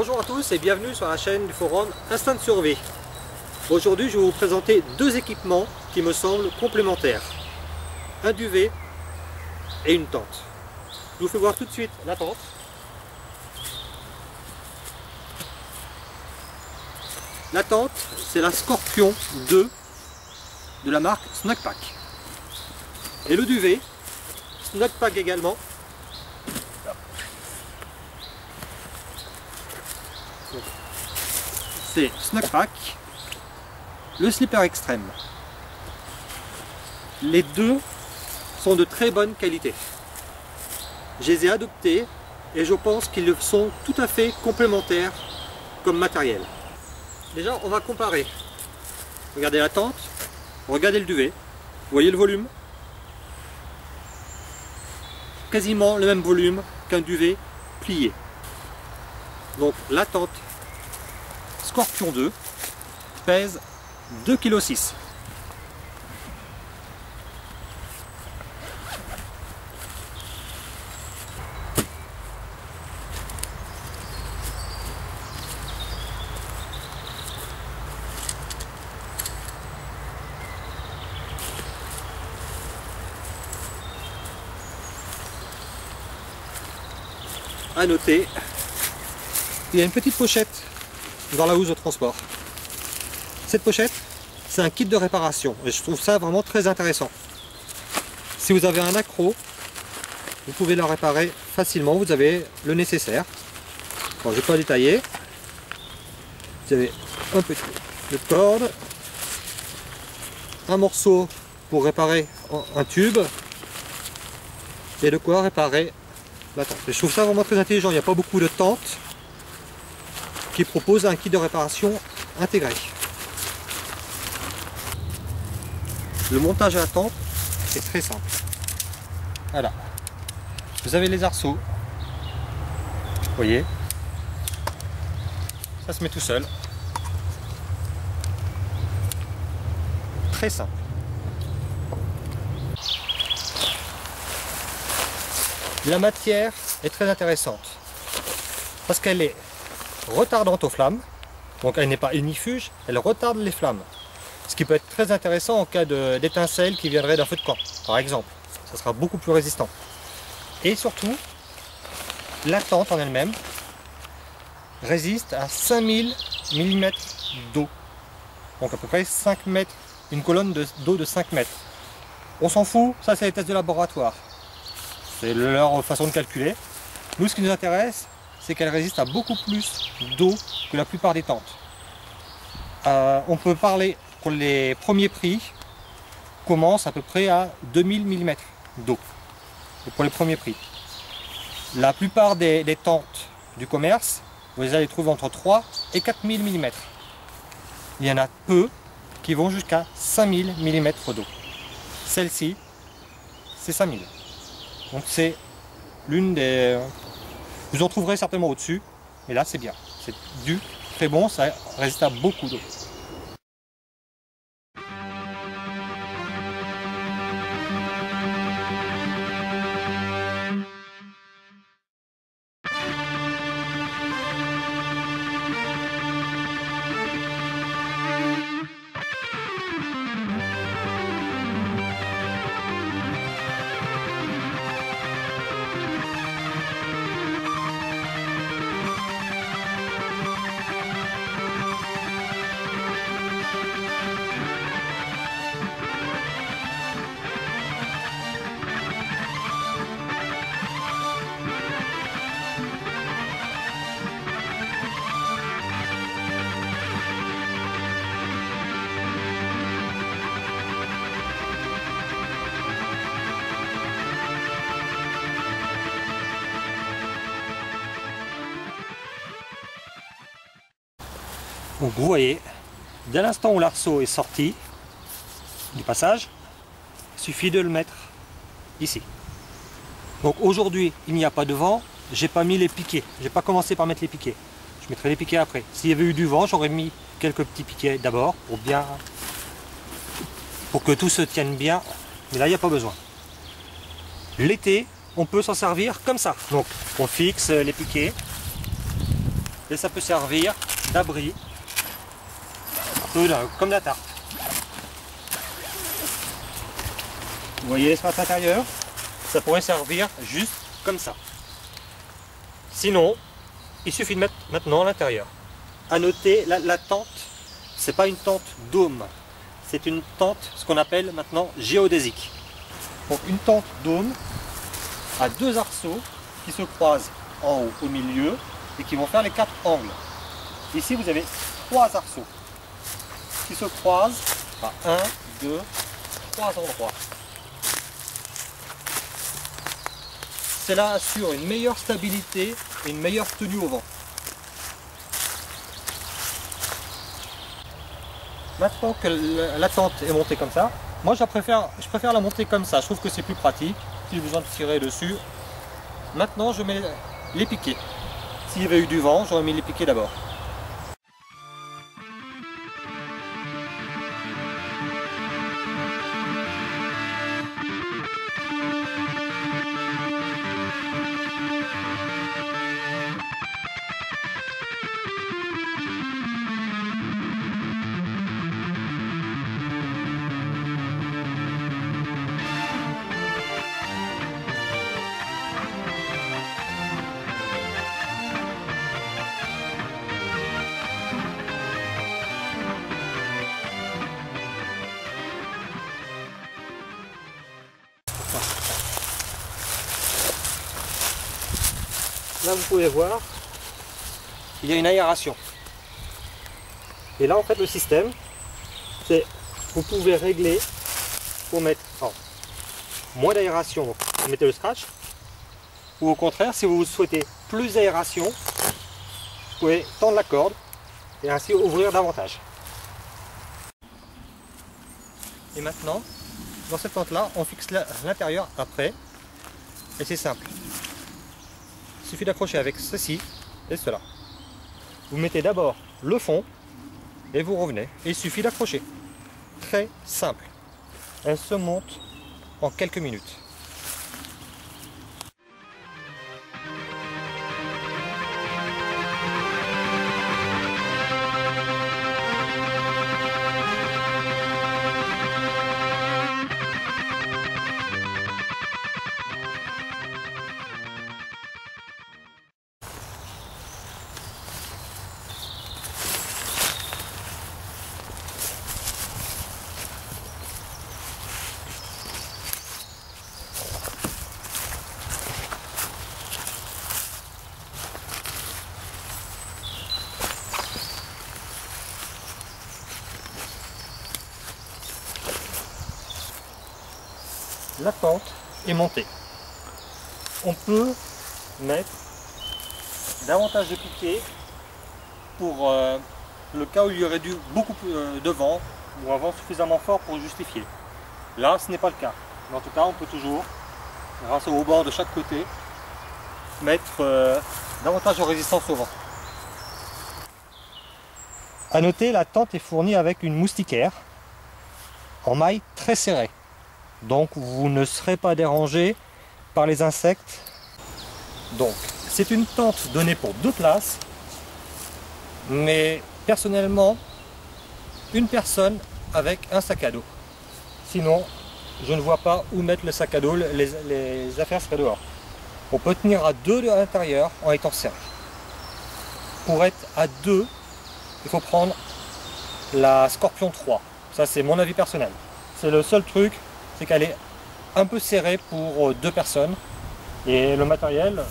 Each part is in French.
Bonjour à tous et bienvenue sur la chaîne du forum Instinct de survie. Aujourd'hui je vais vous présenter deux équipements qui me semblent complémentaires. Un duvet et une tente. Je vous fais voir tout de suite la tente. La tente, c'est la Scorpion 2 de la marque Snugpak. Et le duvet, Snugpak également. C'est Snugpak, le slipper extrême. Les deux sont de très bonne qualité. Je les ai adoptés et je pense qu'ils sont tout à fait complémentaires comme matériel. Déjà, on va comparer. Regardez la tente, regardez le duvet. Vous voyez le volume? Quasiment le même volume qu'un duvet plié. Donc la tente Scorpion 2 pèse 2,6 kg. À noter, il y a une petite pochette dans la housse de transport. Cette pochette, c'est un kit de réparation et je trouve ça vraiment très intéressant. Si vous avez un accro, vous pouvez le réparer facilement, vous avez le nécessaire. Bon, je ne vais pas détailler. Vous avez un petit peu de corde, un morceau pour réparer un tube et de quoi réparer la tente. Et je trouve ça vraiment très intelligent, il n'y a pas beaucoup de tentes qui proposent un kit de réparation intégré. Le montage à la tente est très simple. Voilà. Vous avez les arceaux. Vous voyez. Ça se met tout seul. Très simple. La matière est très intéressante parce qu'elle est retardante aux flammes, donc elle n'est pas ignifuge, elle retarde les flammes. Ce qui peut être très intéressant en cas d'étincelle qui viendrait d'un feu de camp, par exemple. Ça sera beaucoup plus résistant. Et surtout, la tente en elle-même résiste à 5000 mm d'eau. Donc à peu près 5 mètres, une colonne d'eau de 5 mètres. On s'en fout, ça c'est les tests de laboratoire. C'est leur façon de calculer. Nous, ce qui nous intéresse, c'est qu'elle résiste à beaucoup plus d'eau que la plupart des tentes. On peut parler pour les premiers prix, commence à peu près à 2000 mm d'eau. Pour les premiers prix. La plupart des tentes du commerce, vous allez les trouver entre 3 et 4000 mm. Il y en a peu qui vont jusqu'à 5000 mm d'eau. Celle-ci, c'est 5000. Donc c'est l'une des... Vous en trouverez certainement au-dessus, mais là c'est bien. C'est du très bon, ça résiste à beaucoup d'eau. Donc vous voyez, dès l'instant où l'arceau est sorti du passage, il suffit de le mettre ici. Donc aujourd'hui, il n'y a pas de vent, j'ai pas mis les piquets, j'ai pas commencé par mettre les piquets. Je mettrai les piquets après. S'il y avait eu du vent, j'aurais mis quelques petits piquets d'abord pour que tout se tienne bien, mais là il n'y a pas besoin. L'été, on peut s'en servir comme ça. Donc on fixe les piquets et ça peut servir d'abri, comme la tarte. Vous voyez l'espace intérieur? Ça pourrait servir juste comme ça. Sinon, il suffit de mettre maintenant à l'intérieur. À noter, la tente, c'est pas une tente dôme, c'est une tente, ce qu'on appelle maintenant géodésique. Donc une tente dôme a deux arceaux qui se croisent en haut, au milieu, et qui vont faire les quatre angles. Ici, vous avez trois arceaux qui se croisent à 1, 2, 3 endroits. Cela assure une meilleure stabilité et une meilleure tenue au vent. Maintenant que la tente est montée comme ça, moi je préfère la monter comme ça, je trouve que c'est plus pratique, si j'ai besoin de tirer dessus. Maintenant je mets les piquets. S'il y avait eu du vent, j'aurais mis les piquets d'abord. Là vous pouvez voir, il y a une aération. Et là en fait le système, c'est vous pouvez régler pour mettre moins d'aération, donc vous mettez le scratch, ou au contraire si vous souhaitez plus d'aération, vous pouvez tendre la corde et ainsi ouvrir davantage. Et maintenant, dans cette tente là, on fixe l'intérieur après, et c'est simple. Il suffit d'accrocher avec ceci et cela. Vous mettez d'abord le fond et vous revenez. Et il suffit d'accrocher. Très simple. Elle se monte en quelques minutes. La tente est montée. On peut mettre davantage de piquets pour le cas où il y aurait beaucoup de vent ou un vent suffisamment fort pour justifier. Là, ce n'est pas le cas. Mais en tout cas, on peut toujours, grâce au bord de chaque côté, mettre davantage de résistance au vent. A noter, la tente est fournie avec une moustiquaire en maille très serrée. Donc vous ne serez pas dérangé par les insectes. Donc c'est une tente donnée pour 2 places, mais personnellement une personne avec un sac à dos. Sinon je ne vois pas où mettre le sac à dos, les affaires seraient dehors. On peut tenir à 2 à l'intérieur en étant serré. Pour être à 2, il faut prendre la Scorpion 3. Ça c'est mon avis personnel. C'est le seul truc, c'est qu'elle est un peu serrée pour 2 personnes. Et le matériel,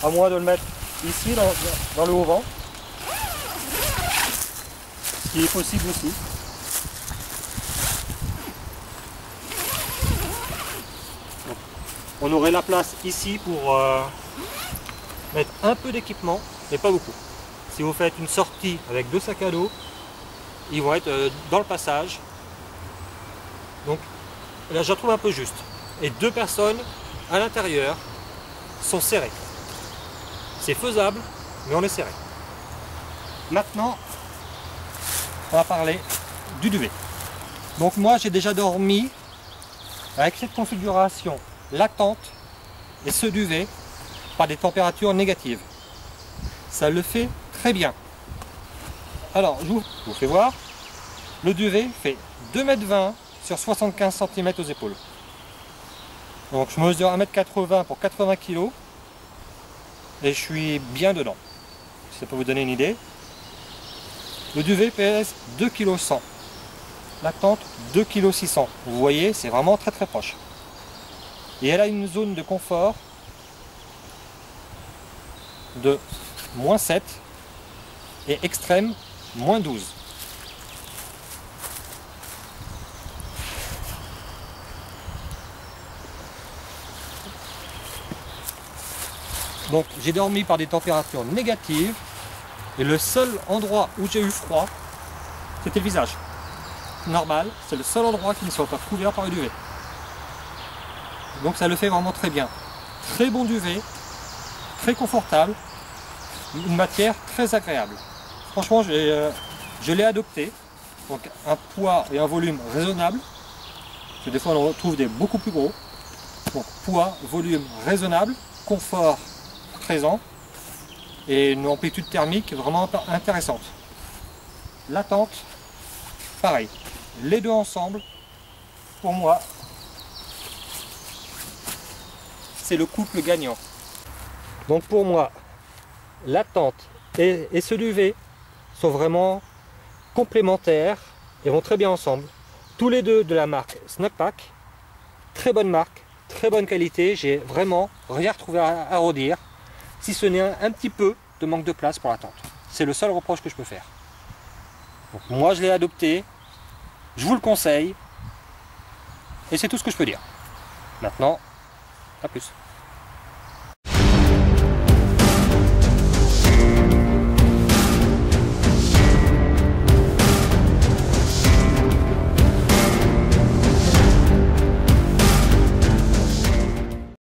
à moins de le mettre ici dans le haut vent, ce qui est possible aussi. Donc, on aurait la place ici pour mettre un peu d'équipement, mais pas beaucoup. Si vous faites une sortie avec 2 sacs à dos, ils vont être dans le passage. Donc là je la trouve un peu juste. Et 2 personnes à l'intérieur sont serrées. C'est faisable, mais on est serré. Maintenant, on va parler du duvet. Donc moi j'ai déjà dormi avec cette configuration, la tente et ce duvet par des températures négatives. Ça le fait très bien. Alors, je vous fais voir. Le duvet fait 2,20 m sur 75 cm aux épaules. Donc je mesure 1,80 m pour 80 kg. Et je suis bien dedans. Si ça peut vous donner une idée. Le duvet pèse 2,1 kg. La tente 2,6 kg. Vous voyez, c'est vraiment très très proche. Et elle a une zone de confort de -7 et extrême -12. Donc j'ai dormi par des températures négatives et le seul endroit où j'ai eu froid, c'était le visage. Normal, c'est le seul endroit qui ne soit pas couvert par le duvet. Donc ça le fait vraiment très bien. Très bon duvet, très confortable, une matière très agréable. Franchement, je l'ai adopté. Donc un poids et un volume raisonnable. Parce que des fois on retrouve des beaucoup plus gros. Donc poids, volume raisonnable, confort présent et une amplitude thermique vraiment intéressante. La tente, pareil. Les deux ensemble, pour moi, c'est le couple gagnant. Donc pour moi, la tente et ce duvet sont vraiment complémentaires et vont très bien ensemble. Tous les deux de la marque Snugpak, très bonne marque, très bonne qualité, j'ai vraiment rien retrouvé à redire, si ce n'est un petit peu de manque de place pour la tente. C'est le seul reproche que je peux faire. Donc moi je l'ai adopté, je vous le conseille, et c'est tout ce que je peux dire. Maintenant, à plus.